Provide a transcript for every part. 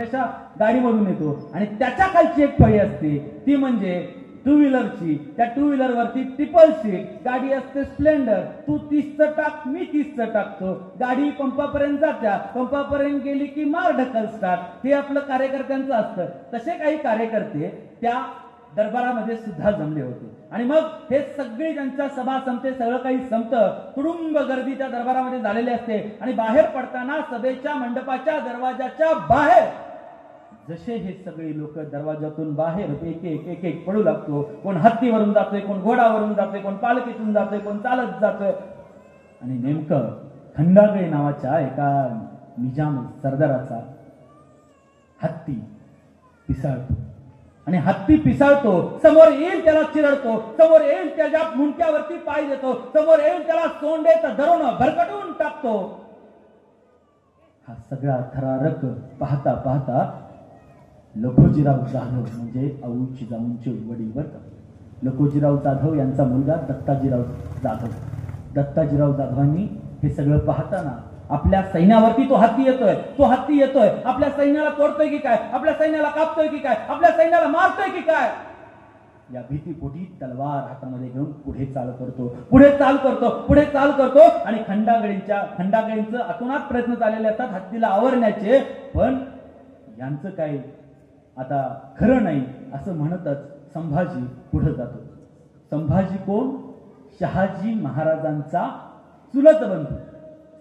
कशा गाडीमधून येतो आणि त्याच्या खालची एक फळी असते ती म्हणजे टू व्हीलरची. त्या टू व्हीलर वरती ट्रिपल सीट गाडी असते स्प्लेंडर. तू 30चं टाक, मी 30चं टाकतो. गाडी पंपापर्यंत जात्या, पंपापर्यंत गेली की मार ढकल स्टार्ट. हे आपलं कार्यकर्त्यांचं असतं. तसे काही कार्यकर्ते त्या दरबारामध्ये सुद्धा जमले होते आणि मग हे सगळी त्यांच्या सभा संपते, सगळं काही संपतं. तुडुंब गर्दी त्या दरबारामध्ये झालेली असते आणि बाहेर पडताना सभेच्या मंडपाच्या दरवाजाच्या बाहेर जसे हे सगळे लोक दरवाजातून बाहेर एक एक पडू लागतो. कोण हत्तीवरून जातोय, कोण घोडावरून जातोय, कोण पालखीतून जातोय, कोण चालत जातोय. आणि नेमकं खंडागळे नावाच्या एका निजाम सरदाराचा हत्ती पिसाळतो आणि हत्ती पिसाळतो. समोर येईल त्याला चिरडतो, समोर येईल त्याच्या मुंडक्यावरती पाय देतो, समोर येईल त्याला सोंडेत धरून भरकटून टाकतो. हा सगळा थरारक पाहता पाहता लखोजीराव जाधव म्हणजे आऊ जिजाऊंचे वडील बर का, लखोजीराव जाधव यांचा मुलगा दत्ताजीराव जाधव. दत्ताजीराव जाधवांनी हे सगळं पाहताना आपल्या सैन्यावरती तो हत्ती येतोय, आपल्या सैन्याला तोडतोय की काय, आपल्या सैन्याला कापतोय की काय, आपल्या सैन्याला मारतोय की काय, या भीतीपोटी तलवार हातामध्ये घेऊन पुढे चाल करतो आणि खंडागळींचं अतोनात प्रयत्न चाललेले असतात हत्तीला आवरण्याचे. पण यांचं काय आता खरं नाही असं म्हणतच संभाजी पुढे जातो. संभाजी कोण? शहाजी महाराजांचा चुलत बंधू.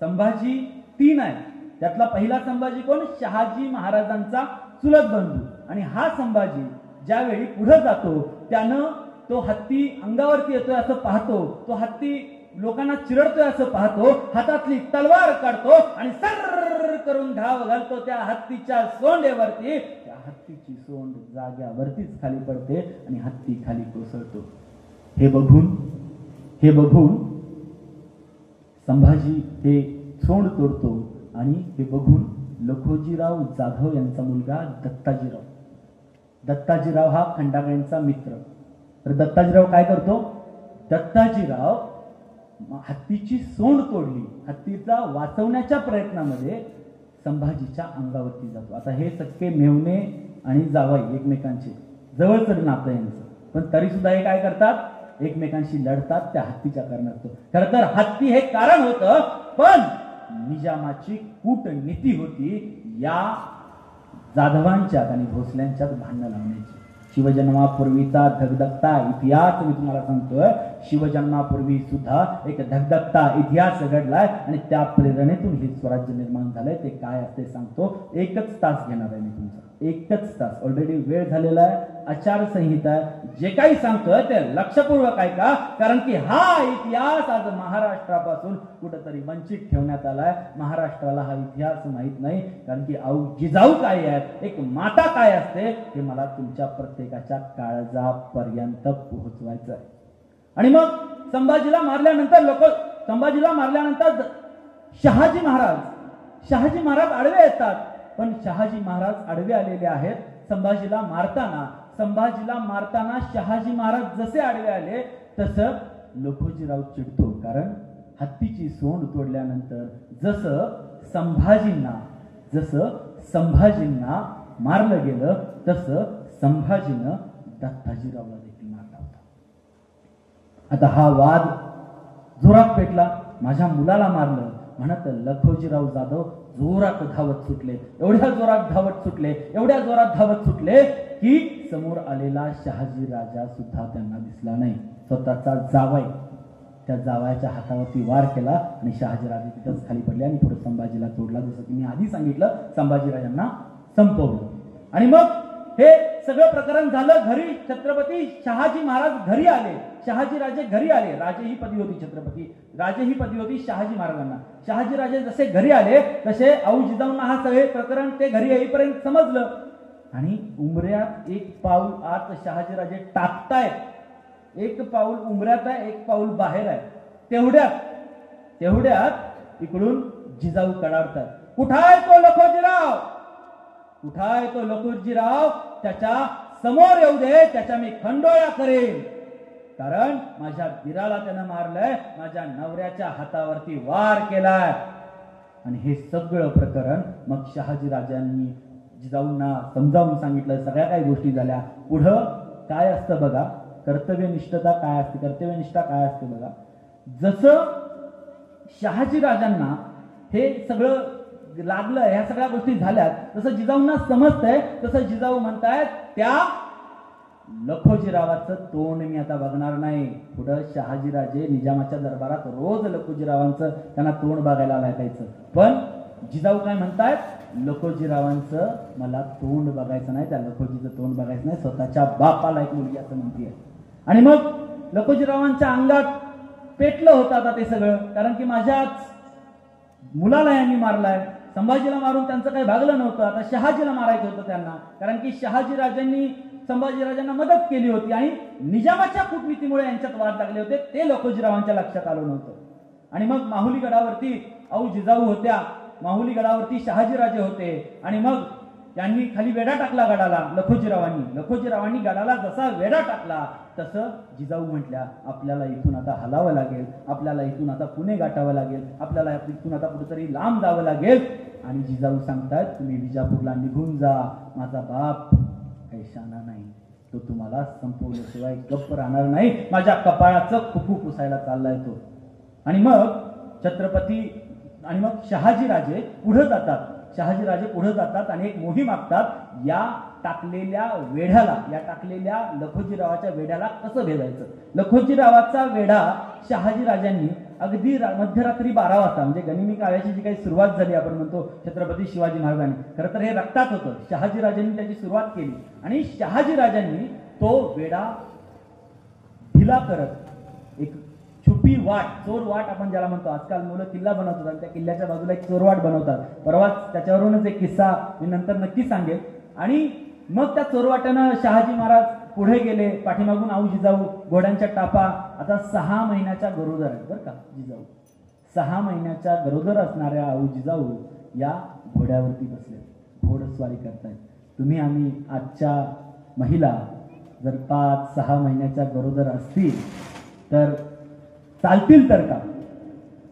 संभाजी 3 आहे, त्यातला पहिला संभाजी कोण? शहाजी महाराजांचा चुलत बंधू. आणि हा संभाजी ज्यावेळी पुढे जातो त्यानं तो हत्ती अंगावरती येतोय असं पाहतो, तो हत्ती लोकांना चिरडतोय असं पाहतो, हातातली तलवार काढतो आणि सर्र करून धाव घालतो त्या हत्तीच्या सोंडेवरती. त्या हत्तीची सोंड जाग्यावरतीच खाली पडते आणि हत्ती खाली कोसळतो. हे बघून संभाजी हे सोंड तोडतो आणि हे बघून लखोजीराव जाधव यांचा मुलगा दत्ताजीराव हा खंडागळ्यांचा मित्र. तर दत्ताजीराव काय करतो? दत्ताजीराव हत्तीची सोंड तोडली, हत्तीचा वाचवण्याच्या प्रयत्नामध्ये संभाजीच्या अंगावरती जातो. आता हे सक्के मेव्हणे आणि जावई एकमेकांचे जवळच नातं यांचं, पण तरी सुद्धा हे काय करतात? एकमेकांशी लढतात त्या हत्तीच्या कारणास्तव. खरं तर हत्ती हे कारण होतं, पण निजामाची कूटनीती होती या जाधवांच्यात आणि भोसल्यांच्यात भांडण लावण्याची. शिवजन्मापूर्वीचा धगधगता इतिहास मी तुम्हाला सांगतोय. शिवजन्मापूर्वी सुद्धा एक धगधगता इतिहास घडलाय आणि त्या प्रेरणेतून हे स्वराज्य निर्माण झालंय. ते काय असते सांगतो. 1च तास घेणार आहे मी तुमचा, 1च तास. ऑलरेडी वेळ झालेला आहे, आचारसंहिता आहे. जे काही सांगतोय ते लक्षपूर्वक ऐका, कारण की हा इतिहास आज महाराष्ट्रापासून कुठंतरी वंचित ठेवण्यात आलाय. महाराष्ट्राला हा इतिहास माहित नाही, कारण की आऊ जिजाऊ काय आहेत, एक माता काय असते हे मला तुमच्या प्रत्येकाच्या काळजापर्यंत पोहोचवायचं आहे. आणि मग संभाजीला मारल्यानंतर शहाजी महाराज आडवे येतात. पण शहाजी महाराज आडवे आलेले आहेत. संभाजीला मारताना शहाजी महाराज जसे आडवे आले तसं लखोजीराव चिडतो. कारण हत्तीची सोंड तोडल्यानंतर जसं संभाजींना मारलं गेलं तसं संभाजीनं दत्ताजीरावला देखील मारला होता. आता हा वाद जोरात पेटला. माझ्या मुलाला मारलं म्हणत लखोजीराव जाधव जोरात धावत सुटले. एवढ्या जोरात धावत सुटले की समोर आलेला शहाजी राजा सुद्धा त्यांना दिसला नाही. स्वतःचा जावई, त्या जावयाच्या हातावरती वार केला आणि शहाजी राजे तिथंच खाली पडले आणि पुढे संभाजीला तोडला. जसं की मी आधी सांगितलं, संभाजीराजांना संपवलं. आणि मग हे सगळं प्रकरण झालं. घरी छत्रपती शहाजी महाराज घरी आले, शहाजी राजे घरी आले. राजे ही पदवी होती शहाजी महाराजांना. शहाजी राजे जसे घरी आले तसे आऊ जिजाऊंना हा सगळे प्रकरण ते घरी येईपर्यंत समजलं. आणि उंबऱ्यात 1 पाऊल आत शहाजी राजे टाकतायत. 1 पाऊल उंबऱ्यात आहे, 1 पाऊल बाहेर आहे. तेवढ्यात इकडून जिजाऊ कडाडतात. कुठाय तो लखोजीराव? त्याच्या समोर येऊ दे, त्याच्या मी खंडोळा करेन. कारण माझ्या दिराला त्यानं मारलंय, माझ्या नवऱ्याच्या हातावरती वार केलाय. आणि हे सगळं प्रकरण मग शहाजी राजांनी जिजाऊंना समजावून सांगितलं, सगळ्या काही गोष्टी झाल्या. पुढं काय असतं बघा, कर्तव्यनिष्ठता काय असते, कर्तव्यनिष्ठा काय असते बघा. जसं शहाजीराजांना हे सगळं लागलं, ह्या सगळ्या गोष्टी झाल्यात, तसं जिजाऊंना समजतंय, तसं जिजाऊ म्हणतायत त्या लखोजीरावाचं तोंड मी आता बघणार नाही. पुढं शहाजीराजे निजामाच्या दरबारात रोज लखोजीरावांचं त्यांना तोंड बघायला लागायचं. पण जिजाऊ काय म्हणतायत, लखोजीरावांचं मला तोंड बघायचं नाही, त्या लखोजीचं तोंड बघायचं नाही, स्वतःच्या बापाला एक मुलगी असं म्हणतीये. आणि मग लखोजीरावांच्या अंगात पेटलं होतं आता ते सगळं, कारण की माझ्याच मुलाला यांनी मारलाय. संभाजीला मारून त्यांचं काही भागलं नव्हतं, आता शहाजीला मारायचं होतं त्यांना, कारण की शहाजीराजांनी संभाजीराजांना मदत केली होती आणि निजामाच्या कूटनीतीमुळे यांच्यात वाद लागले होते, ते लखोजीरावांच्या लक्षात आलं नव्हतं. आणि मग माहुली गडावरती औ जिजाऊ होत्या, माहुली गडावरती शहाजीराजे होते, आणि मग त्यांनी खाली वेढा टाकला गडाला लखोजीरावांनी गडाला जसा वेढा टाकला तसं जिजाऊ म्हटल्या, आपल्याला इथून आता हलावं लागेल, आपल्याला इथून आता पुणे गाठावं लागेल, आपल्याला इथून आता कुठेतरी लांब जावं लागेल. आणि जिजाऊ सांगतात, तुम्ही विजापूरला निघून जा, माझा बाप काही शाना नाही, तो तुम्हाला संपवल्याशिवाय गप्प राहणार नाही, माझ्या कपाळाचं कुकू पुसायला चाललाय तो. आणि मग शहाजीराजे पुढे जातात आणि एक मोहीम आखतात, या टाकलेल्या लखोजीरावाच्या वेढ्याला कसं भेदायचं. लखोजीरावाचा वेढा शहाजीराजांनी अगदी मध्यरात्री 12 वाजता, म्हणजे गनिमी काव्याची जी काही सुरुवात झाली आपण म्हणतो छत्रपती शिवाजी महाराजांनी, खरं तर हे रक्तात होतं, शहाजीराजांनी त्याची सुरुवात केली. आणि शहाजीराजांनी तो वेढा ढिला करत एक छुपी वाट, चोर वाट आपण ज्याला म्हणतो, आजकाल मुलं किल्ला बनवतात आणि त्या किल्ल्याच्या बाजूला एक चोर वाट बनवतात. परवाच त्याच्यावरूनच एक किस्सा मी नंतर नक्की सांगेल. आणि मग त्या चोरवाट्यानं शहाजी महाराज पुढे गेले, पाठीमागून आऊ जिजाऊ, घोड्यांच्या टापा. आता 6 महिन्याच्या गरोदर आहेत बरं का जिजाऊ, 6 महिन्याच्या गरोदर असणाऱ्या आऊ जिजाऊ या घोड्यावरती बसले, घोडस्वारी करतायत. तुम्ही आम्ही आजच्या महिला जर 5-6 महिन्याच्या गरोदर असतील तर चालतील तर का.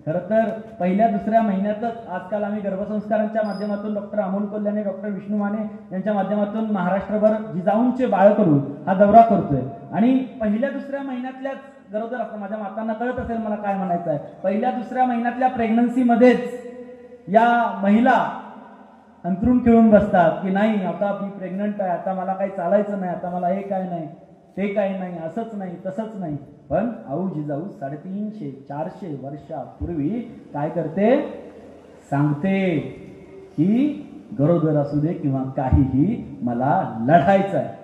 खरं तर पहिल्या दुसऱ्या महिन्यातच आजकाल आम्ही गर्भसंस्कारांच्या माध्यमातून डॉक्टर अमोल कोल्ह्याने, डॉक्टर विष्णू माने यांच्या माध्यमातून महाराष्ट्रभर जिजाऊंचे बाळ करून हा दौरा करतोय. आणि पहिल्या दुसऱ्या महिन्यातल्याच गरोदर असतात, माझ्या मातांना कळत असेल मला काय म्हणायचं आहे, पहिल्या दुसऱ्या महिन्यातल्या प्रेग्नन्सीमध्येच या महिला अंथरूण खेळून बसतात की नाही आता मी प्रेग्नंट आहे, आता मला काही चालायचं नाही, आता मला हे काय नाही ते काही नाही, असंच नाही तसंच नाही. पण आऊ जिजाऊ 350-400 वर्षापूर्वी काय करते, सांगते की गरोदर असू दे किंवा काहीही, मला लढायचं आहे.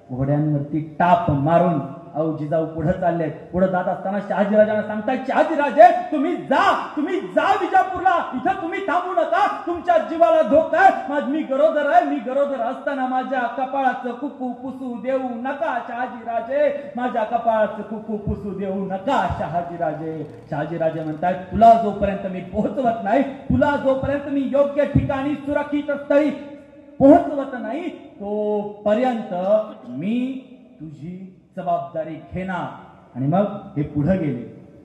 घोड्यांवरती टाप मारून आऊ जिजाऊ पुढे चालले. पुढे जात असताना शहाजीराजांना सांगतायत, शहाजीराजे तुम्ही जा विजापूरला, इथं तुम्ही थांबू नका, तुमच्या जीवाला धोका आहे. मी गरोदर आहे, मी गरोदर असताना माझ्या कपाळाचं कुकू पुसू देऊ नका शहाजीराजे, माझ्या कपाळाचं कुकू पुसू देऊ नका शहाजीराजे. शहाजीराजे म्हणतायत, तुला जोपर्यंत मी पोहोचवत नाही, तुला जोपर्यंत मी योग्य ठिकाणी सुरक्षित स्थळी पोहोचवत नाही, तोपर्यंत मी तुझी जबाबदारी घेणार. आणि मग हे पुढे गेले.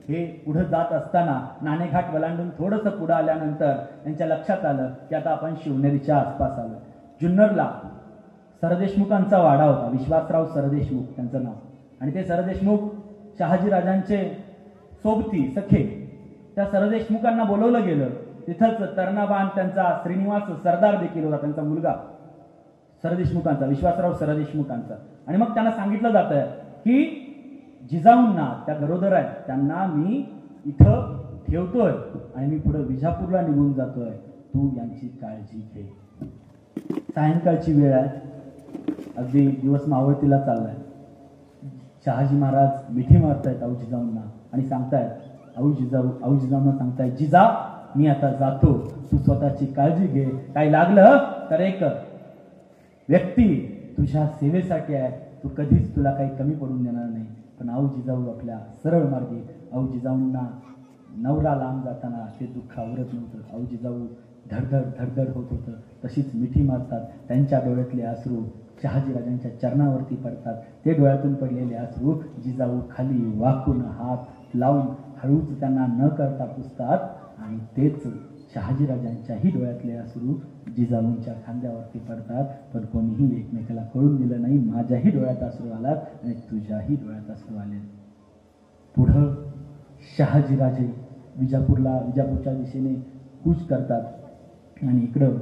हे पुढे जात असताना नाणेघाट वलांडून थोडंसं पुढे आल्यानंतर त्यांच्या लक्षात आलं की आता आपण शिवनेरीच्या आसपास आलो. जुन्नरला सरदेशमुखांचा वाडा होता, विश्वासराव सरदेशमुख त्यांचं नाव. आणि ते सरदेशमुख शहाजीराजांचे सोबती सखे, त्या सरदेशमुखांना बोलवलं गेलं. तिथंच तर्नाबान त्यांचा श्रीनिवास सरदार देखील होता, त्यांचा मुलगा सरदेशमुखांचा, विश्वासराव सरदेशमुखांचा. आणि मग त्यांना सांगितलं जातं की जिजाऊंना, त्या गरोदर आहेत, त्यांना मी इथं ठेवतोय आणि मी पुढे विजापूरला निघून जातोय, तू यांची काळजी घे. सायंकाळची वेळ आहे, अगदी दिवस मावळतीला चाललाय. शहाजी महाराज मिठी मारतायत आऊ जिजाऊंना आणि सांगतायत, आऊ जिजाऊंना सांगतायत, जिजा मी आता जातो, तू स्वतःची काळजी घे, काही लागलं तर एक व्यक्ती तुझ्या सेवेसाठी आहे, तू कधीच तुला काही कमी पडून देणार नाही. पण आऊ जिजाऊ आपल्या सरळ मार्गी, आऊ जिजाऊंना नवरा लांब जाताना ते दुःख आवरत नव्हतं, आऊ जिजाऊ धडधड होत होतं. तशीच मिठी मारतात, त्यांच्या डोळ्यातले अश्रू शहाजीराजांच्या चरणावरती पडतात. ते डोळ्यातून पडलेले अश्रू जिजाऊ खाली वाकून हात लावून हळूच त्यांना न करता पुसतात. आणि तेच शहाजीराजांच्याही डोळ्यातले अश्रू जिजाऊंच्या खांद्यावरती पडतात, पण कोणीही एकमेकाला कळून दिलं नाही. माझ्याही डोळ्यात अश्रू आलात आणि तुझ्याही डोळ्यात अश्रू आले. पुढं शहाजीराजे विजापूरच्या दिशेने कूच करतात आणि इकडं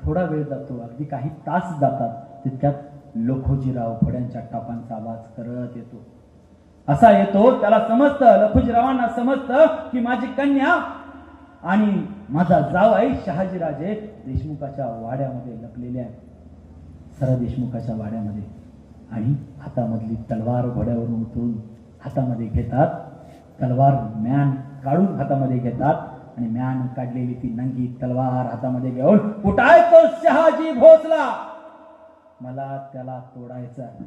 थोडा वेळ जातो, अगदी काही तास जातात. तितक्यात लखोजीराव घोड्यांच्या टापांचा आवाज करत येतो. असा येतो त्याला समजतं, लखोजीरावांना समजतं की माझी कन्या आणि माझा जावई शहाजीराजे देशमुखाच्या वाड्यामध्ये लपलेले आहेत, सर देशमुखाच्या वाड्यामध्ये. आणि हातामधली तलवार घोड्यावरून उतरून हातामध्ये घेतात, तलवार म्यान काढून हातामध्ये घेतात आणि म्यान काढलेली ती नंगी तलवार हातामध्ये घेऊन, कुठाय तो शहाजी भोसला, मला त्याला तोडायचं आहे,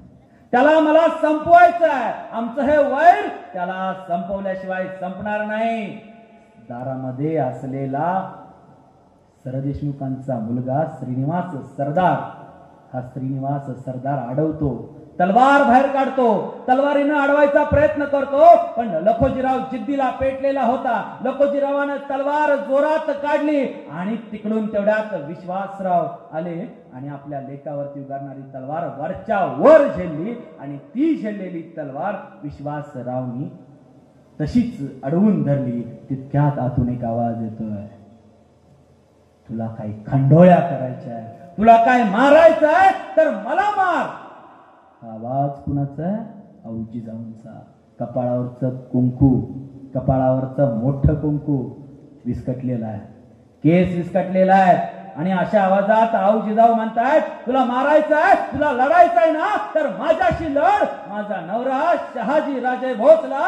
त्याला मला संपवायचं आहे, आमचं हे वैर त्याला संपवल्याशिवाय संपणार नाही. दारामध्ये असलेला सरदेशमुखांचा मुलगा श्रीनिवास सरदार, हा श्रीनिवास सरदार अडवतो, तलवार बाहेर काढतो, तलवारीनं अडवायचा प्रयत्न करतो, पण लखोजीराव जिद्दीला पेटलेला होता. लखोजीरावानं तलवार जोरात काढली आणि तिकडून तेवढ्यात विश्वासराव आले आणि आपल्या लेकावरती उगारणारी तलवार वरच्या वर झेलली आणि ती झेललेली तलवार विश्वासरावनी तशीच अडवून धरली. तितक्यात आतून एक आवाज येतोय, तुला काही खंडोळ्या करायच्या आहे, तुला काय मारायचं आहे तर मला मार. आवाज कुणाचा? जिजाऊंचा. कपाळावरचं कुंकू, कपाळावरचं मोठं कुंकू विस्कटलेलं आहे, केस विस्कटलेला आहे आणि अशा आवाजात जिजाऊ म्हणतायत, तुला मारायचं आहे, तुला लढायचं आहे ना, तर माझ्याशी लढ. माझा नवरा शहाजी राजे भोसला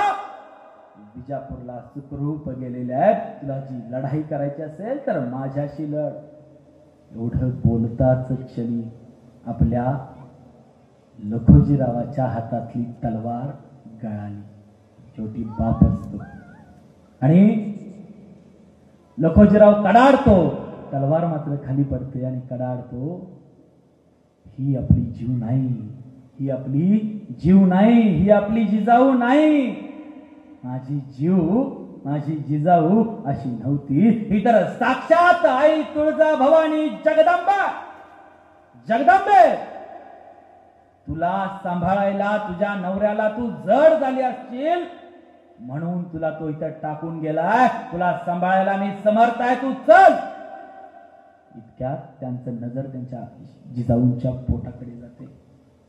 विजापूरला सुखरूप गेलेले आहेत, तुला जी लढाई करायची असेल तर माझ्याशी लढ. एवढं बोलताच क्षणी आपल्या लखोजीरावाच्या हातातली तलवार गळाली. शेवटी बाप असतो आणि लखोजीराव कडाडतो, तलवार मात्र खाली पडते आणि कडाडतो, ही आपली जीव नाही, ही आपली जीव नाही, ही आपली जिजाऊ नाही, माझी जीव माझी जिजाऊ अशी नव्हती, ही तर साक्षात आई तुळजा भवानी जगदंबा. जगदंबे, तुला सांभाळायला तुझ्या नवऱ्याला तू जड झाली असशील म्हणून तुला तो इथं टाकून गेलाय, तुला सांभाळायला मी समर्थ आहे, तू चल. इतक्यात त्यांचं नजर त्यांच्या जिजाऊंच्या पोटाकडे जाते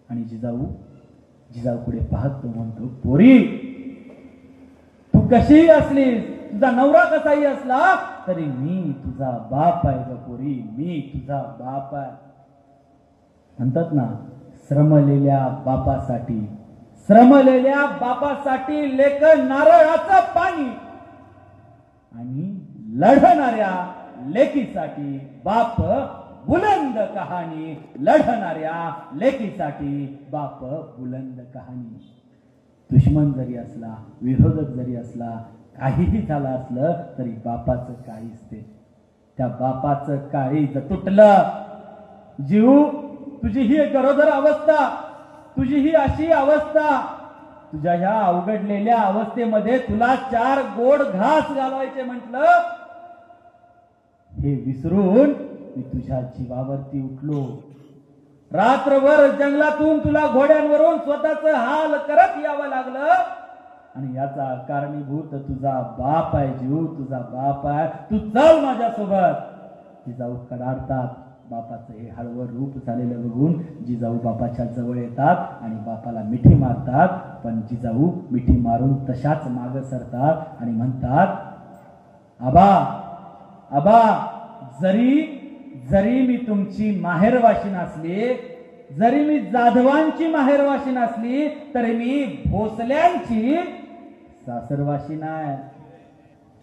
आणि जिजाऊ पुढे पाहत तो म्हणतो, पोरी तू कशीही असलीस, तुझा नवरा कसाही असला तरी मी तुझा बाप आहे ग पोरी, मी तुझा बाप आहे. म्हणतात ना, श्रमलेल्या बापासाठी लेक नारळाचं पाणी आणि लढणाऱ्या लेकीसाठी बाप बुलंद कहाणी, लढणाऱ्या लेकीसाठी बाप बुलंद कहाणी. दुश्मन जरी असला, विरोधक जरी असला, काहीही झालं असलं तरी बापाचं काळीज ते, त्या बापाचं काळीज तुटलं. जीव, तुझी ही गरोदर अवस्था, तुझी ही अशी अवस्था, तुझ्या ह्या अवघडलेल्या अवस्थेमध्ये तुला 4 गोड घास घालवायचे म्हटलं, हे विसरून मी तुझ्या जीवावरती उठलो. रात्रभर जंगलातून तुला घोड्यांवरून स्वतःच हाल करत यावं लागलं आणि याचा कारणीभूत तुझा बाप आहे. जीव, तुझा बाप आहे, तू चल माझ्यासोबत. जिजाऊ कडाडतात. बापाचं हे हळवं रूप झालेलं बघून जिजाऊ बापाच्या जवळ येतात आणि बापाला मिठी मारतात, पण जिजाऊ मिठी मारून तशाच माग सरतात आणि म्हणतात, आबा आबा, जरी मी तुमची माहेरवाशी नसली, जरी मी जाधवांची माहेरवाशी नसली तरी मी भोसल्यांची सासरवाशी नाही.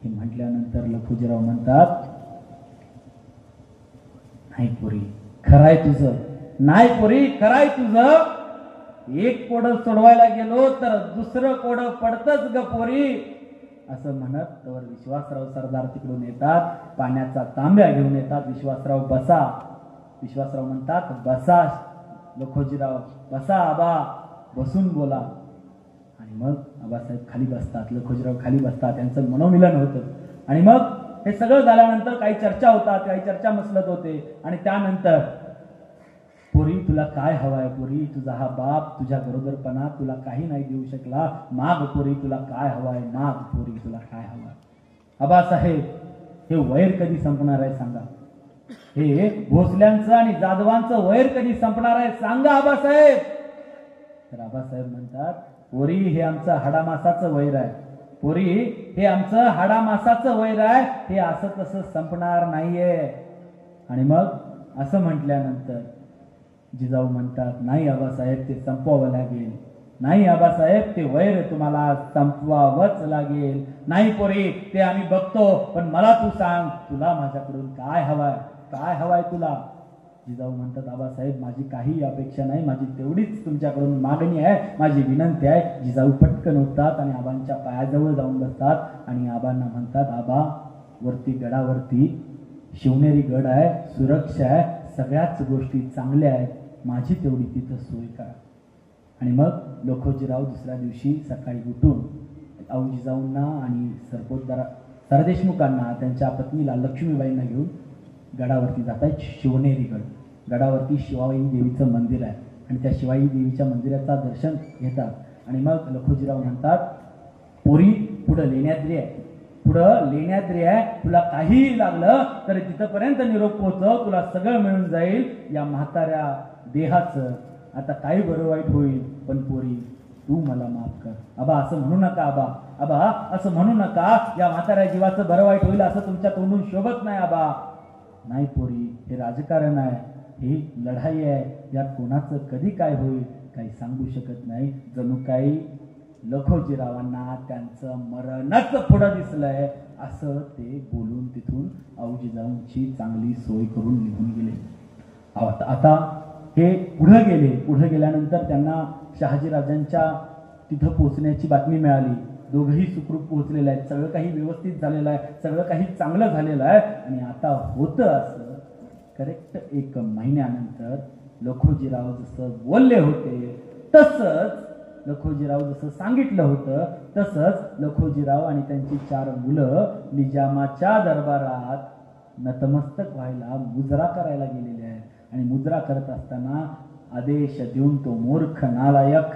हे म्हटल्यानंतर लखोजीराव म्हणतात, नाही पोरी खराय तुझं, नाही पोरी खराय तुझं, एक कोड सोडवायला गेलो तर दुसरं कोड पडतच ग पोरी. असं म्हणत तर विश्वासराव सरदार तिकडून येतात, पाण्याचा तांब्या घेऊन येतात. विश्वासराव बसा. विश्वासराव म्हणतात, बसा लखोजीराव, बसा आबा, बसून बोला. आणि मग आबासाहेब खाली बसतात, लखोजीराव खाली बसतात, त्यांचं मनोमिलन होतं आणि मग हे सगळं झाल्यानंतर काही चर्चा होतात, काही चर्चा मसलत होते आणि त्यानंतर पोरी तुला काय हवाय, पोरी तुझा हा बाप तुझ्या गरोदरपणा तुला काही नाही देऊ शकला, माग पोरी तुला काय हवाय, माग पोरी तुला काय हवाय. आबासाहेब हे वैर कधी संपणार आहे सांगा, हे भोसल्यांचं आणि जाधवांचं वैर कधी संपणार आहे सांगा आबासाहेब. तर आबासाहेब म्हणतात पोरी हे आमचं हाडामासाचं वैर आहे, पोरी हे आमचं हाडामासाचं वैर आहे, हे असं तसं संपणार नाहीये. आणि मग असं म्हटल्यानंतर जिजाऊ म्हणतात नाही आबासाहेब ते संपवावं लागेल, नाही आबासाहेब ते वैर तुम्हाला संपवावंच लागेल. नाही पोरी ते आम्ही बघतो, पण मला तू सांग तुला माझ्याकडून काय हवाय, काय हवाय तुला. जिजाऊ म्हणतात आबासाहेब माझी काही अपेक्षा नाही, माझी तेवढीच तुमच्याकडून मागणी आहे, माझी विनंती आहे. जिजाऊ पटकन उठतात आणि आबांच्या पायाजवळ जाऊन बसतात आणि आबांना म्हणतात आबा वरती गडावरती शिवनेरी गड आहे, सुरक्षा आहे, सगळ्याच गोष्टी चांगल्या आहेत, माझी तेवढी तिथं सोय करा. आणि मग लखोजीराव दुसऱ्या दिवशी सकाळी उठून आऊ जिजाऊंना आणि सरदेशमुखांना त्यांच्या पत्नीला लक्ष्मीबाईंना घेऊन गडावरती जात आहेत. शिवनेरी गड गडावरती शिवाई देवीचं मंदिर आहे आणि त्या शिवाई देवीच्या मंदिराचा दर्शन घेतात. आणि मग लखोजीराव म्हणतात पोरी पुढं लेण्याद्री आहे, पुढं लेण्याद्री आहे, तुला काहीही लागलं तर तिथपर्यंत निरोप पोहोचव, तुला सगळं मिळून जाईल. या म्हाताऱ्या देहाचं आता काही बरं वाईट होईल, पण पोरी तू मला माफ कर. आबा असं म्हणू नका, आबा आबा असं म्हणू नका, या म्हाताऱ्या जीवाचं बरं वाईट होईल असं तुमच्या तोंडून शोभत नाही आबा. नाही पोरी हे राजकारण आहे, ही लढाई आहे, यात कोणाचं कधी काय होईल काही सांगू शकत नाही. जणू काही लखोजीरावांना त्यांचं मरणच पुढं दिसलंय असं ते बोलून तिथून आऊजिजाऊंची चांगली सोय करून निघून गेले. आता हे पुढे गेल्यानंतर त्यांना शहाजीराजांच्या तिथं पोहोचण्याची बातमी मिळाली. दोघंही सुखरूप पोहोचलेले आहेत, सगळं काही व्यवस्थित झालेलं आहे, सगळं काही चांगलं झालेलं आहे. आणि आता होतं असं करेक्ट 1 महिन्यानंतर लखोजीराव जसं बोलले होते तसंच, लखोजीराव जसं सांगितलं होतं तसंच लखोजीराव आणि त्यांची 4 मुलं निजामाच्या दरबारात नतमस्तक व्हायला मुजरा करायला गेलेले आहेत. आणि मुजरा करत असताना आदेश देऊन तो मूर्ख नालायक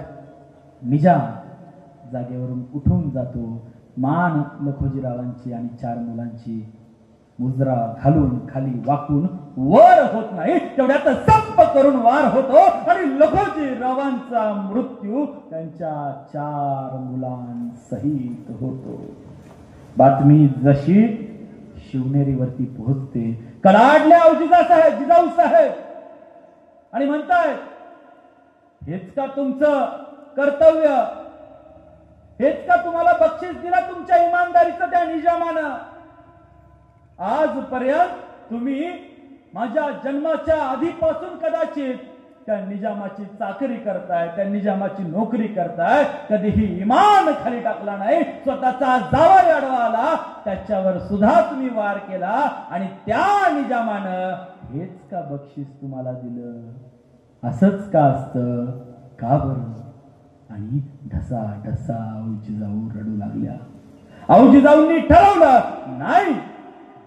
निजाम जागेवरून उठून जातो. मान लखोजीरावांची आणि 4 मुलांची मुजरा घालून खाली वाकून वर होत नाही, तेवढ्यात संप करून वार होतो आणि लखोजीरावांचा मृत्यू त्यांच्या 4 मुलांसहित होतो. बातमी जशी शिवनेरीवरती पोहोचते, कडाडल्या जिजाऊ साहेब आणि म्हणताय हेच का तुमचं कर्तव्य, हेच का तुम्हाला बक्षीस दिला तुमच्या इमानदारीचं त्या निजामानं. आजपर्यंत तुम्ही माझ्या जन्माच्या आधीपासून कदाचित त्या निजामाची चाकरी करताय, त्या निजामाची नोकरी करताय, कधीही इमान खाली टाकला नाही, स्वतःचा जावई आडवा त्याच्यावर सुद्धा तुम्ही वार केला आणि त्या निजामानं हेच का बक्षीस तुम्हाला दिलं. असंच का असतं, का बरं. आणि ढसा ढसा आऊजिजाऊ रडू लागल्या. आऊजिजाऊंनी ठरवलं नाही,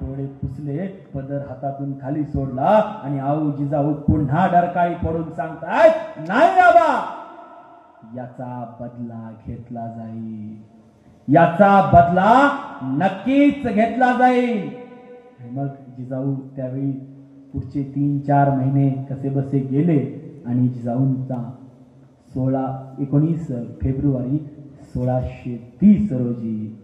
डोळे पुसले, पदर हातातून खाली सोडला आणि आऊजिजाऊ पुन्हा डरकाळी पडून सांगतायत नाही बाबा, याचा बदला घेतला जाईल, याचा बदला नक्कीच घेतला जाईल. मग जिजाऊ त्यावेळी पुढचे 3-4 महिने कसे बसे गेले आणि जिजाऊंचा 19 फेब्रुवारी 1630 रोजी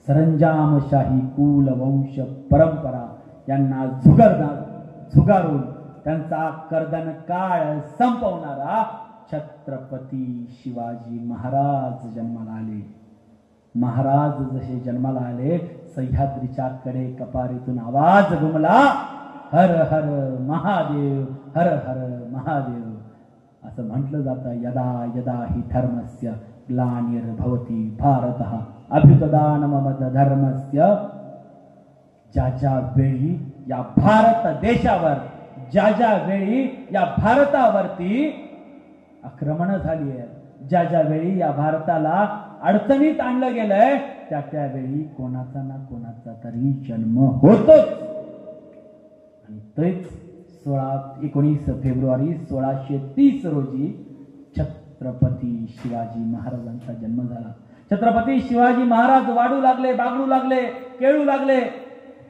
सरंजामशाही कुल वंश परंपरा यांना झुगारून त्यांचा कर्दन काळ संपवणारा छत्रपती शिवाजी महाराज जन्माला आले. महाराज जसे जन्माला आले, सह्याद्रीच्या कडे कपारीतून आवाज घुमला, हर हर महादेव, हर हर महादेव. असं म्हटलं जातं, यदा यदा हि धर्मस्य ग्लानिर्भवति भारतः अभ्युत्थानमद धर्मस्य. ज्या ज्या वेळी या भारत देशावर, ज्या ज्या वेळी या भारतावरती आक्रमण झाली आहे, ज्या ज्या वेळी या भारताला अडचणीत आणलं गेलंय, त्यावेळी कोणाचा ना कोणाचा तरी जन्म होतोच. आणि तेच 19 फेब्रुवारी 1630 रोजी छत्रपती शिवाजी महाराजांचा जन्म झाला. छत्रपती शिवाजी महाराज वाढू लागले, बागडू लागले, खेळू लागले.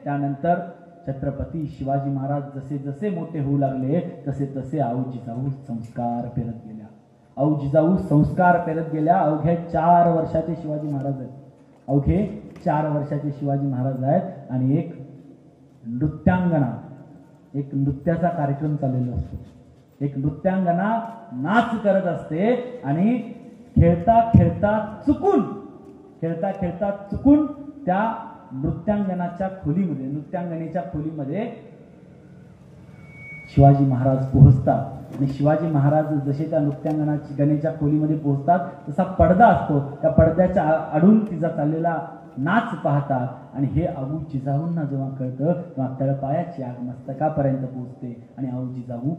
त्यानंतर छत्रपती शिवाजी महाराज जसे जसे मोठे होऊ लागले तसे तसे आऊ जिजाऊ संस्कार पेरत गेल्या. आऊ जिजाऊ संस्कार पेरत गेल्या. अवघे 4 वर्षाचे शिवाजी महाराज आहेत. अवघे 4 वर्षाचे शिवाजी महाराज आहेत. आणि एक नृत्यांगना, एक नृत्याचा कार्यक्रम चाललेला असतो. एक नृत्यांगना नाच करत असते आणि खेळता खेळता चुकून त्या नृत्यांगनेच्या खोलीमध्ये शिवाजी महाराज पोहोचतात. आणि शिवाजी महाराज जसे त्या नृत्यांगनेच्या खोलीमध्ये पोहोचतात तसा पडदा असतो. त्या पडद्याच्या आडून तिचा चाललेला नाच पाहतात. आणि हे आऊ जिजाऊंना जेव्हा कळतं तेव्हा तळपायाची आग मस्तकापर्यंत पोहोचते. आणि आऊ जिजाऊ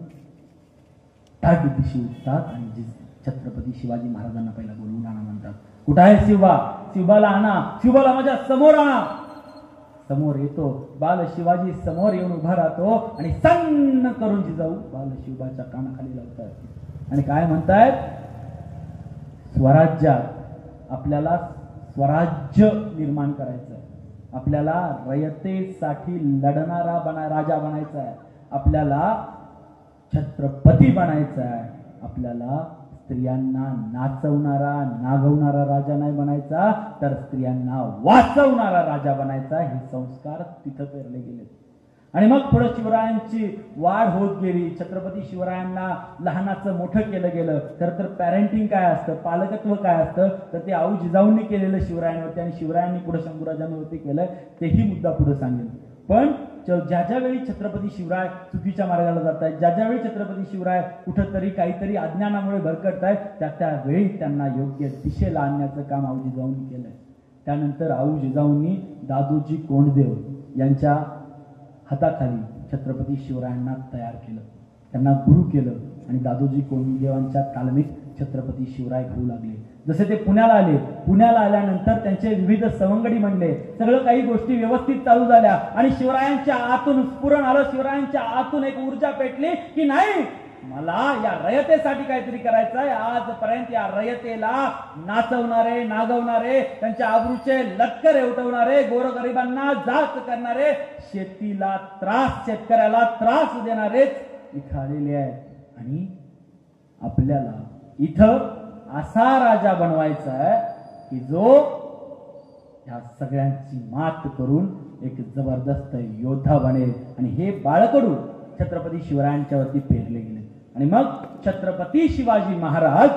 ताट दिशी उठतात आणि छत्रपती शिवाजी महाराजांना पहिला बोलवून आणा म्हणतात. कुठं आहे शिवबा? शिवबाला आणा, शिवबाला माझ्या समोर आणा. समोर येतो बाल शिवाजी, समोर येऊन उभा राहतो आणि सन्न करून जिजाऊ बाल शिवबाच्या कानाखाली लावतात आणि काय म्हणतायत? स्वराज्यात आपल्याला स्वराज्य निर्माण करायचं आहे, आपल्याला रयतेसाठी लढणारा राजा बनायचा आहे, आपल्याला छत्रपती बनायचा आहे, आपल्याला स्त्रियांना नाचवणारा नागवणारा राजा नाही बनायचा तर स्त्रियांना वाचवणारा राजा बनायचा. हे संस्कार तिथं पेरले गेले. आणि मग पुढे शिवरायांची वाढ होत गेली. छत्रपती शिवरायांना लहानाचं मोठं केलं गेलं. तर पॅरेंटिंग काय असतं, पालकत्व काय असतं, तर ते आऊ जिजाऊंनी केलेलं शिवरायांवरती आणि शिवरायांनी पुढे शंभूराजांवरती केलं. तेही मुद्दा पुढे सांगेल. पण ज्या वेळी छत्रपती शिवराय चुकीच्या मार्गाला जात आहेत, ज्या वेळी छत्रपती शिवराय कुठंतरी काहीतरी अज्ञानामुळे भरकटत आहेत, त्यावेळी त्यांना योग्य दिशेला आणण्याचं काम आऊ जिजाऊंनी केलंय. त्यानंतर आऊ जिजाऊंनी दादोजी कोंडदेव यांच्या हाताखाली छत्रपती शिवरायांना तयार केलं, त्यांना गुरु केलं आणि दादोजी कोंडदेवांच्या तालमीत छत्रपती शिवराय घडू लागले. जसे ते पुण्याला आले, पुण्याला आल्यानंतर त्यांचे विविध सवंगडी म्हणले, सगळं काही गोष्टी व्यवस्थित चालू झाल्या आणि शिवरायांच्या आतून स्फुरण आलं, शिवरायांच्या आतून एक ऊर्जा पेटली की नाही, मला या रयतेसाठी काहीतरी करायचं आहे. आजपर्यंत या रयतेला नाचवणारे, नागवणारे, त्यांच्या आबरूचे लटकरे उठवणारे, गोरगरिबांना जाच करणारे, शेतीला त्रास, शेतकऱ्याला त्रास देणारेच इथं आलेले आहेत. आणि आपल्याला इथं असा राजा बनवायचा आहे की जो या सगळ्यांची मात करून एक जबरदस्त योद्धा बनेल. आणि हे बाळकडू छत्रपती शिवरायांच्या वरती पेरले गेले. आणि मग छत्रपती शिवाजी महाराज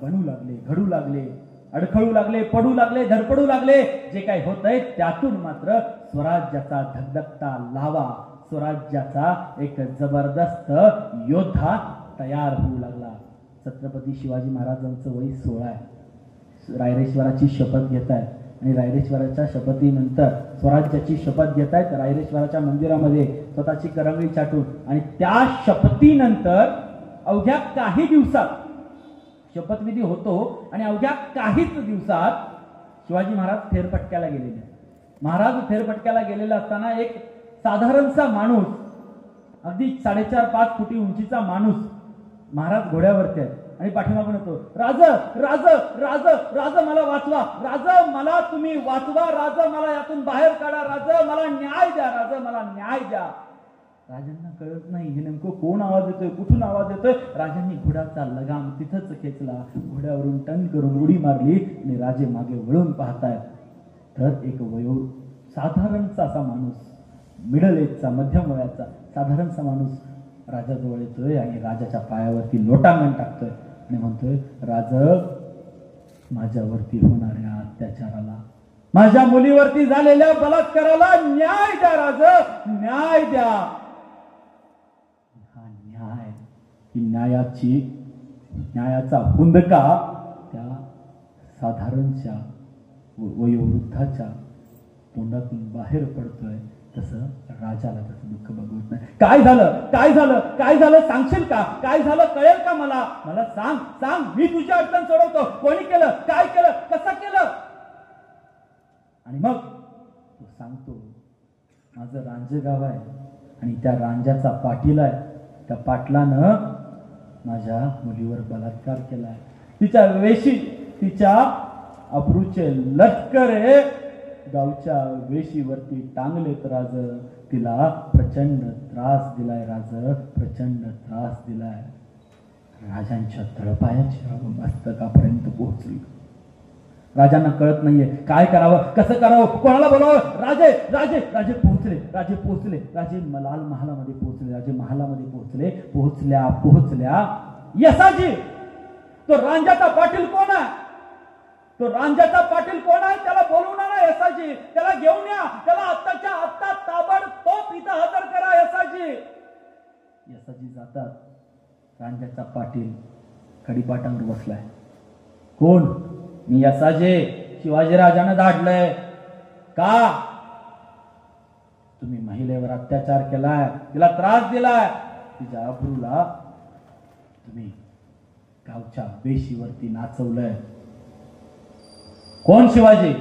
बनू लागले, घडू लागले, अडखळू लागले, पडू लागले, धडपडू लागले. जे काही होतंय त्यातून मात्र स्वराज्याचा धगधगता लावा, स्वराज्याचा एक जबरदस्त योद्धा तयार होऊ लागला. छत्रपती शिवाजी महाराजांचं वय 16 आहे. रायरेश्वराची शपथ घेत आहेत आणि रायरेश्वराच्या शपथीनंतर स्वराज्याची शपथ घेत आहेत रायरेश्वराच्या मंदिरामध्ये स्वतःची करंगळी चाटून. आणि त्या शपथीनंतर अवघ्या काही दिवसात शपथविधी होतो आणि अवघ्या काहीच दिवसात शिवाजी महाराज फेरफटक्याला गेलेले. महाराज फेरफटक्याला गेलेला असताना एक साधारणसा माणूस, अगदी 4.5-5 फुटी उंचीचा माणूस महाराज घोड्यावरती आहेत आणि पाठीमागून येतो, राज राज राज राज मला वाचवा, राज मला तुम्ही वाचवा, राज मला यातून बाहेर काढा, राज मला न्याय द्या, राज मला न्याय द्या. राजांना कळत नाही हे नेमकं कोण आवाज येतोय, कुठून आवाज येतोय. राजांनी घोड्याचा लगाम तिथंच खेचला, घोड्यावरून टन करून उडी मारली आणि राजे मागे वळून पाहतायत. तर एक साधारणचा असा माणूस, मिडल एजचा, मध्यम वयाचा साधारणसा माणूस राजाजवळ येतोय आणि राजाच्या पायावरती लोटांगण टाकतोय आणि म्हणतोय, राज माझ्यावरती होणाऱ्या अत्याचाराला, माझ्या मुलीवरती झालेल्या बलात्काराला न्याय द्या, राज न्याय द्या. हा न्याय, ही न्यायाचा हुंदका त्या साधारणच्या वयोवृद्धाच्या तोंडातून बाहेर पडतोय. तसं राजाला त्याचं दुःख बघवत नाही. काय झालं, काय झालं, काय झालं सांगशील का, काय झालं कळेल का मला, मला सांग, सांग, मी तुझी अडचण सोडवतो. कोणी केलं, काय केलं, कसं केलं. आणि मग तो सांगतो, माझं रांजगाव आहे आणि त्या रांजाचा पाटील आहे, त्या पाटलानं माझ्या मुलीवर बलात्कार केलाय, तिच्या वेशी, तिच्या अब्रूचे लष्करे गावच्या वेशीवरती टांगलेत राज, तिला प्रचंड त्रास दिलाय राज, प्रचंड त्रास दिलाय. राजांच्या तळपायाच्या मस्तकापर्यंत पोहोचली. राजांना कळत नाहीये काय करावं, कसं करावं, कोणाला बोलावं. राजे राजे राजे पोहोचले, राजे पोहोचले, राजे लाल महालामध्ये पोहोचले, राजे महालामध्ये पोहोचले. पोहोचल्या पोहोचल्या यसाजी, तो रांजाचा पाटील कोण आहे, तो रांजाचा पाटील कोण आहे, त्याला बोलवून आणा यसाजी, त्याला घेऊन या, त्याला आत्ताच्या आत्ता ताबडतोब इथं हजर करा यसाजी. यसाजी जातात. रांजाचा पाटील कडीपाटावर बसलाय. कोण? मी यसाजी, शिवाजीराजानं धाडलंय. का? तुम्ही महिलेवर अत्याचार केलाय, तिला त्रास दिलाय, तिच्या अब्रूला तुम्ही गावच्या वेशीवरती नाचवलंय. कोण शिवाजी?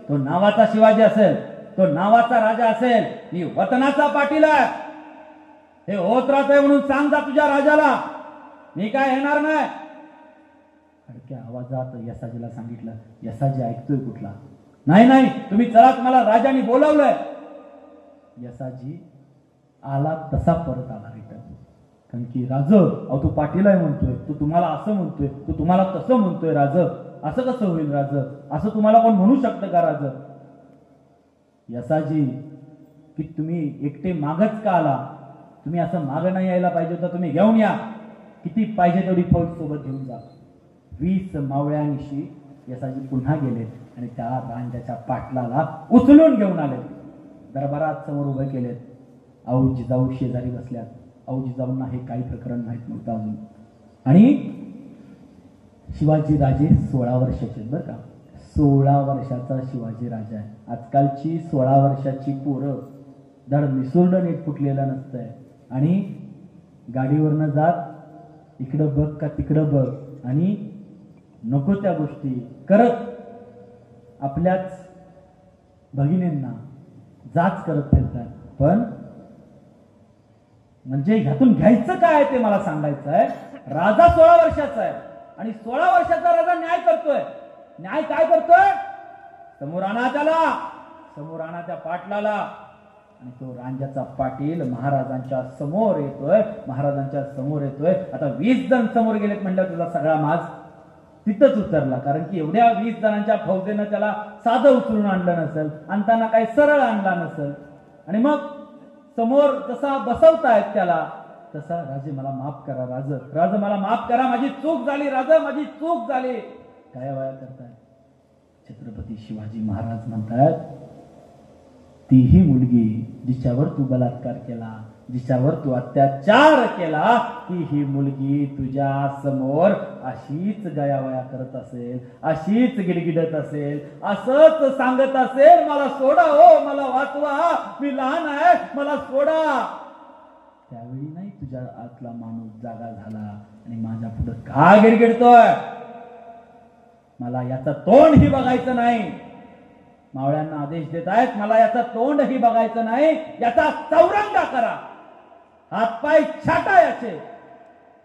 तो नावाचा शिवाजी असेल, तो नावाचा राजा असेल, मी वतनाचा पाटील आहे. हे होत राहतंय म्हणून सांग जा तुझ्या राजाला, मी काय येणार नाही. हडक्या आवाजात यसाजीला सांगितलं. यसाजी ऐकतोय कुठला? नाही नाही, तुम्ही चला, तुम्हाला राजाने बोलावलंय. यसाजी आला तसा परत आला रिटर्न. कारण की राज, अहो तू पाटील आहे म्हणतोय, तू तुम्हाला असं म्हणतोय, तू तुम्हाला तसं म्हणतोय राज, असं कसं होईल राज, असं तुम्हाला कोण म्हणू शकतं का राज? यसाजी, की तुम्ही एकटे मागच का आला? तुम्ही असं माग नाही यायला पाहिजे होतं, तुम्ही घेऊन या, किती पाहिजे तेवढी फौज सोबत घेऊन जा. 20 मावळ्यांशी यसाजी पुन्हा गेले आणि त्या रांजाच्या पाटलाला उचलून घेऊन आले. दरबारात समोर उभे केलेत. आऊ जिजाऊ शेजारी बसल्यात. आऊ जिजाऊंना हे काही प्रकरण माहित नव्हतं अजून. आणि शिवाजी राजे 16 वर्षाचे, बरं का, 16 वर्षाचा शिवाजी राजा आहे. आजकालची 16 वर्षाची पोरं धड मिसुर्ड नीट फुटलेलं नसतंय आणि गाडीवरनं जात इकडं बघ का तिकडं बघ आणि नको त्या गोष्टी करत आपल्याच भगिनींना जाच करत फिरतात. पण म्हणजे ह्यातून घ्यायचं काय ते मला सांगायचं आहे. राजा 16 वर्षाचा आहे आणि 16 वर्षाचा राजा न्याय करतोय. न्याय काय करतोय? समोर आणा त्याला, समोर आणा त्या पाटलाला. आणि तो रांजाचा पाटील महाराजांच्या समोर येतोय, महाराजांच्या समोर येतोय. आता 20 जण समोर गेलेत म्हणल्यावर तुझा सगळा माज तिथंच उतरला. कारण की एवढ्या 20 जणांच्या फौजेनं त्याला साधं उचलून आणलं नसेल, आणताना काही सरळ आणला नसेल. आणि मग समोर जसा बसवतायत त्याला तसा, राजे मला माफ करा, राज मला माफ करा, माझी चूक झाली, राजा माझी चूक झाली. काय वाया करताय? छत्रपती शिवाजी महाराज म्हणतात, तीही मुलगी जिच्यावर तू बलात्कार केला, जिच्यावर तू अत्याचार केला, ती ही मुलगी तुझ्या समोर अशीच गयावया करत असेल, अशीच गिडगिडत असेल, असंच सांगत असेल, मला सोडा हो, मला वाचवा, मी लहान आहे, मला सोडा. त्यावेळी नाही तुझ्या आतला माणूस जागा झाला आणि माझ्या पुढे का गिडगिडतोय? मला याचं तोंडही बघायचं नाही. मावळ्यांना आदेश देत आहेत, मला याचा तोंडही बघायचं नाही, याचा चौरंगा करा, हातपाय छाटायचे,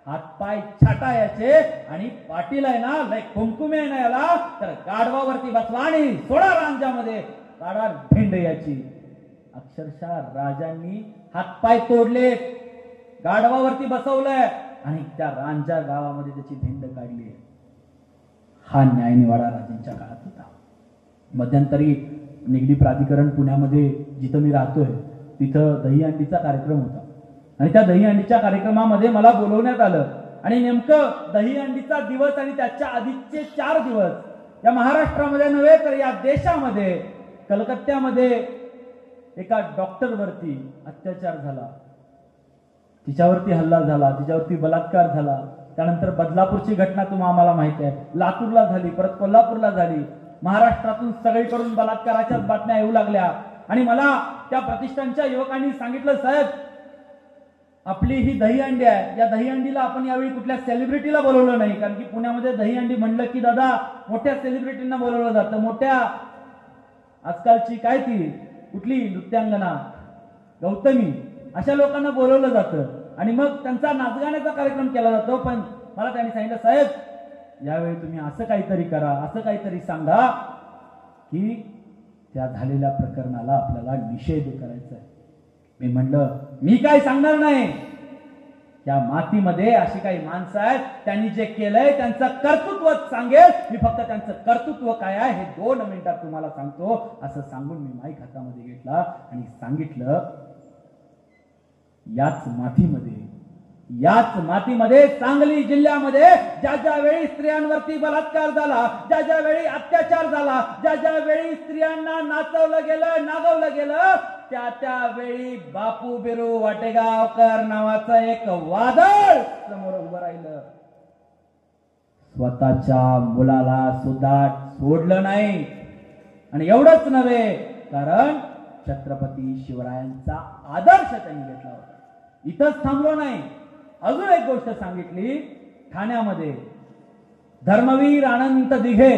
हातपाय छाटायचे. आणि पाटील आहे ना, लय कुमकुमे आहे ना याला, तर गाढवावरती बसवा आणि सोडा रांजामध्ये, काढा भिंड याची. अक्षरशः राजांनी हातपाय तोडले, गाढवावरती बसवलंय आणि त्या रांजा गावामध्ये त्याची भिंड काढली. हा न्याय निवाडा राजांच्या काळात होता. मध्यंतरी निगडी प्राधिकरण पुण्यामध्ये जिथं मी राहतोय तिथं दहीहंडीचा कार्यक्रम होता आणि त्या दहीहंडीच्या कार्यक्रमामध्ये मला बोलवण्यात आलं. आणि नेमकं दहीहंडीचा दिवस आणि त्याच्या आधीचे 4 दिवस या महाराष्ट्रामध्ये नव्हे तर या देशामध्ये कलकत्त्यामध्ये एका डॉक्टरवरती अत्याचार झाला, तिच्यावरती हल्ला झाला, तिच्यावरती बलात्कार झाला. त्यानंतर बदलापूरची घटना तुम्हाला आम्हाला माहिती आहे, लातूरला झाली, परत कोल्हापूरला झाली. महाराष्ट्रातून सगळीकडून बलात्काराच्याच बातम्या येऊ लागल्या. आणि मला त्या प्रतिष्ठानच्या युवकांनी सांगितलं, साहेब आपली ही दहीहंडी आहे, या दहीहंडीला आपण यावेळी कुठल्या सेलिब्रिटीला बोलवलं नाही. कारण की पुण्यामध्ये दहीहंडी म्हणलं की दादा मोठ्या सेलिब्रिटींना बोलवलं जातं, मोठ्या आजकालची काय ती कुठली नृत्यांगना गौतमी अशा लोकांना बोलवलं जातं आणि मग त्यांचा नाचगाण्याचा कार्यक्रम केला जातो. पण मला त्यांनी सांगितलं, साहेब यावेळी तुम्ही असं काहीतरी करा, असं काहीतरी सांगा की त्या झालेल्या प्रकरणाला आपल्याला निषेध करायचा आहे. मी म्हणलं मी काय सांगणार नाही, त्या मातीमध्ये अशी काही माणसं आहेत, त्यांनी जे केलंय त्यांचं कर्तृत्व सांगेल. मी फक्त त्यांचं कर्तृत्व काय आहे हे 2 मिनिटात तुम्हाला सांगतो. असं सांगून मी माईक हातामध्ये घेतला आणि सांगितलं, याच मातीमध्ये सांगली जिल्ह्यामध्ये ज्या ज्या वेळी स्त्रियांवरती बलात्कार झाला, ज्या ज्या वेळी अत्याचार झाला, ज्या ज्या वेळी स्त्रियांना नाचवलं गेलं, नागवलं गेलं, त्या वेळी बापू बिरू वाटेगावकर नावाचं एक वादळ समोर उभं राहिलं. स्वतःच्या मुलाला सुद्धा सोडलं नाही. आणि एवढंच नव्हे, कारण छत्रपती शिवरायांचा आदर्श त्यांनी घेतला होता. इथंच थांबलो नाही, अजून एक गोष्ट सांगितली. ठाण्यामध्ये धर्मवीर अनंत दिघे